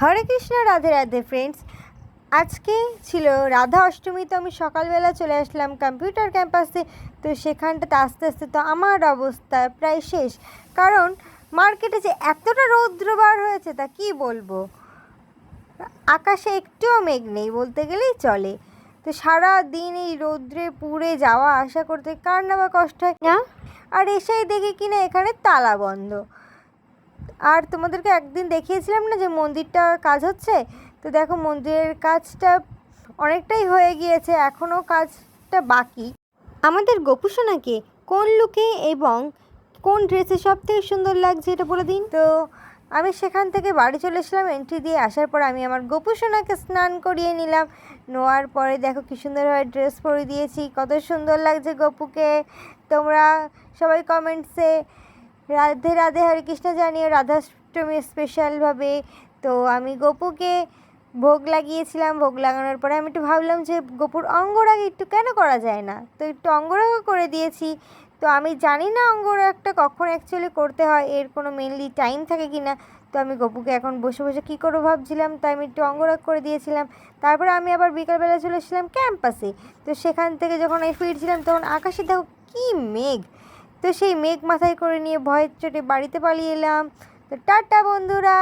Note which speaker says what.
Speaker 1: হরে Krishna, Radhe Radhe friends. আজকে ছিল রাধা অষ্টমী, তো আমি সকালবেলা চলে আসলাম কম্পিউটার ক্যাম্পাসে। তো সেখানটাতে আস্তে আস্তে তো আমার অবস্থা প্রায় শেষ, কারণ মার্কেটে যে এতটা রৌদ্র বার হয়েছে তা কি বলবো। আকাশে একটুও মেঘ নেই বলতে গেলেই চলে। তো সারা দিন এই রৌদ্রে পুড়ে যাওয়া আসা করতে কার না বা কষ্ট হয় না। আর এসেই দেখি কিনা এখানে তালা বন্ধ। আর তোমাদেরকে একদিন দেখিয়েছিলাম না যে মন্দিরটা কাজ হচ্ছে, তো দেখো মন্দিরের কাজটা অনেকটাই হয়ে গিয়েছে, এখনও কাজটা বাকি। আমাদের গোপুসোনাকে কোন লুকে এবং কোন ড্রেসে সব থেকে সুন্দর লাগছে এটা বলে দিন। তো আমি সেখান থেকে বাড়ি চলে এসলাম। এন্ট্রি দিয়ে আসার পর আমি আমার গোপুসোনাকে স্নান করিয়ে নিলাম। নেওয়ার পরে দেখো কী সুন্দরভাবে ড্রেস পরে দিয়েছি, কত সুন্দর লাগছে গপুকে। তোমরা সবাই কমেন্টসে রাধে রাধে হরে কৃষ্ণ জানিও রাধাষ্টমী স্পেশালভাবে। তো আমি গপুকে ভোগ লাগিয়েছিলাম। ভোগ লাগানোর পরে আমি একটু ভাবলাম যে গপুর অঙ্গরাগ একটু কেন করা যায় না, তো একটু অঙ্গরাগও করে দিয়েছি। তো আমি জানি না অঙ্গরাগটা কখন অ্যাকচুয়ালি করতে হয়, এর কোনো মেনলি টাইম থাকে কি না। তো আমি গপুকে এখন বসে বসে কী করবো ভাবছিলাম, তাই আমি একটু অঙ্গরাগ করে দিয়েছিলাম। তারপরে আমি আবার বিকালবেলা চলে এসেছিলাম ক্যাম্পাসে। তো সেখান থেকে যখন আমি ফিরছিলাম তখন আকাশে দেখো কী মেঘ। তো সেই মেঘ মাথায় করে নিয়ে ভয়ের চোটে বাড়িতে পালিয়ে এলাম। তো টাটা বন্ধুরা।